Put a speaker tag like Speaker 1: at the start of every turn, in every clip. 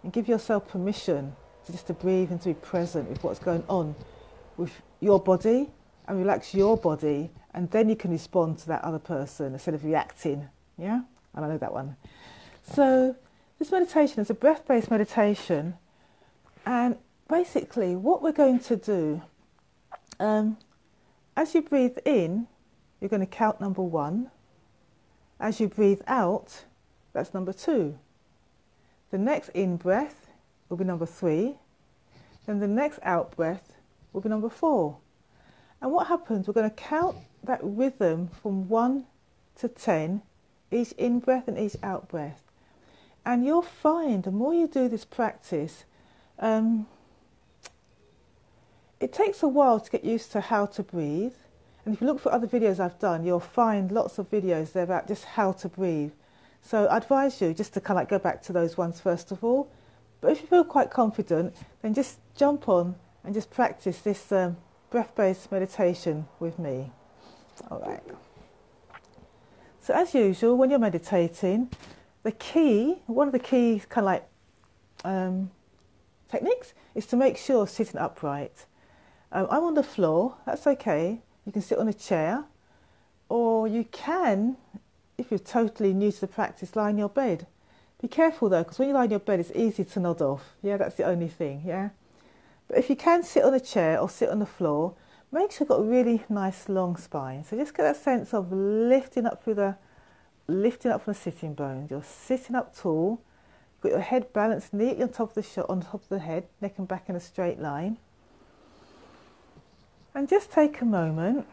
Speaker 1: and give yourself permission to just to breathe and to be present with what's going on with your body, and relax your body, and then you can respond to that other person instead of reacting. Yeah? And I know that one. So this meditation is a breath-based meditation, and basically what we're going to do, as you breathe in, you're going to count number 1. As you breathe out, that's number 2. The next in breath will be number 3. Then the next out breath will be number 4. And what happens, we're going to count that rhythm from 1 to 10, each in breath and each out breath. And you'll find the more you do this practice, it takes a while to get used to how to breathe. And if you look for other videos I've done, you'll find lots of videos there about just how to breathe. So I advise you just to kind of like go back to those ones first of all. But if you feel quite confident, then just jump on and just practice this breath-based meditation with me. All right. So as usual, when you're meditating, one of the key kind of like techniques is to make sure sitting upright. I'm on the floor, that's okay. You can sit on a chair, or you can, if you're totally new to the practice, lie in your bed. Be careful though, because when you lie in your bed, it's easy to nod off. Yeah, that's the only thing, yeah? But if you can sit on a chair or sit on the floor, make sure you've got a really nice long spine. So just get that sense of lifting up from the sitting bones. You're sitting up tall, you've got your head balanced neatly on top of the head, neck and back in a straight line. And just take a moment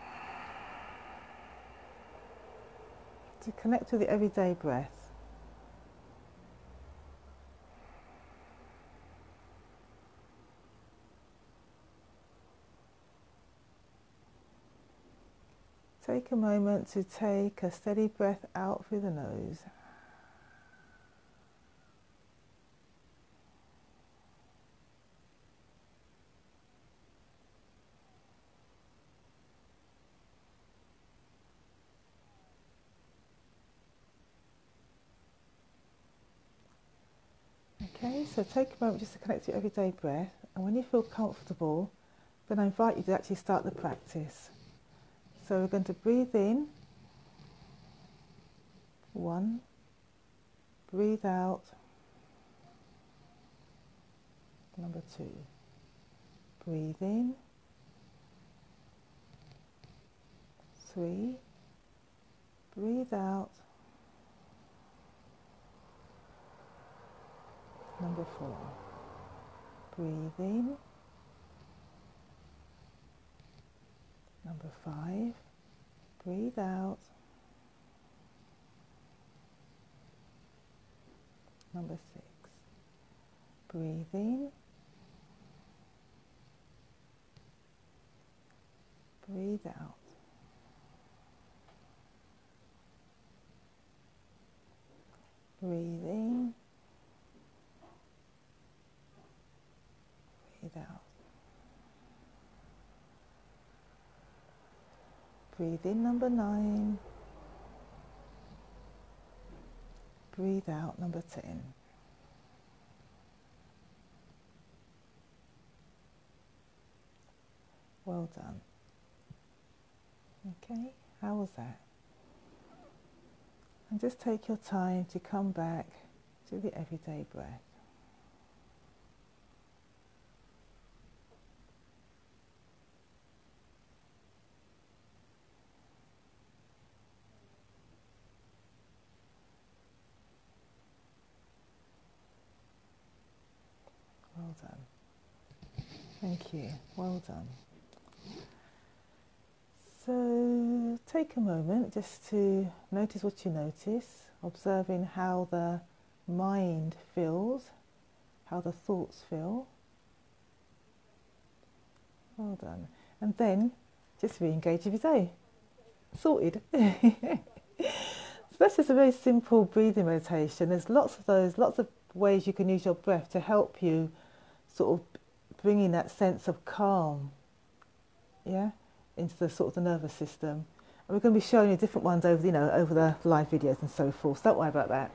Speaker 1: to connect with the everyday breath. Take a moment to take a steady breath out through the nose. Okay, so take a moment just to connect to your everyday breath, and when you feel comfortable, then I invite you to actually start the practice. So we're going to breathe in, 1, breathe out, number 2, breathe in, 3, breathe out, number 4, breathe in, number 5, breathe out, number 6, breathe in, breathe out, breathe in, breathe out. Breathe in, number 9. Breathe out, number 10. Well done. Okay, how was that? And just take your time to come back to the everyday breath. Well done. Thank you. Well done. So take a moment just to notice what you notice, observing how the mind feels, how the thoughts feel. Well done. And then just re-engage with your day. Sorted. So that's just a very simple breathing meditation. There's lots of ways you can use your breath to help you sort of bring in that sense of calm, yeah, into the sort of the nervous system. And we're going to be showing you different ones over, over the live videos and so forth. So don't worry about that.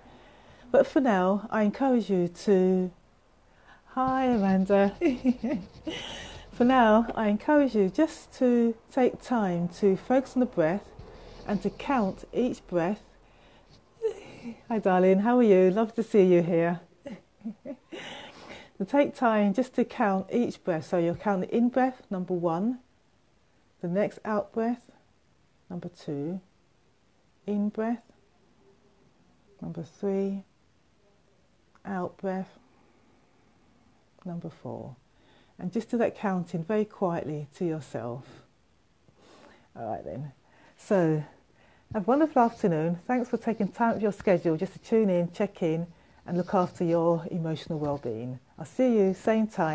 Speaker 1: But for now, I encourage you to Hi, Amanda. For now, I encourage you just to take time to focus on the breath and to count each breath. Hi, darling. How are you? Love to see you here. So take time just to count each breath. So you'll count the in breath, number 1. The next out breath, number 2. In breath, number 3. Out breath, number 4. And just do that counting very quietly to yourself. All right then. So have a wonderful afternoon. Thanks for taking time out of your schedule just to tune in, check in and look after your emotional well-being. I'll see you same time.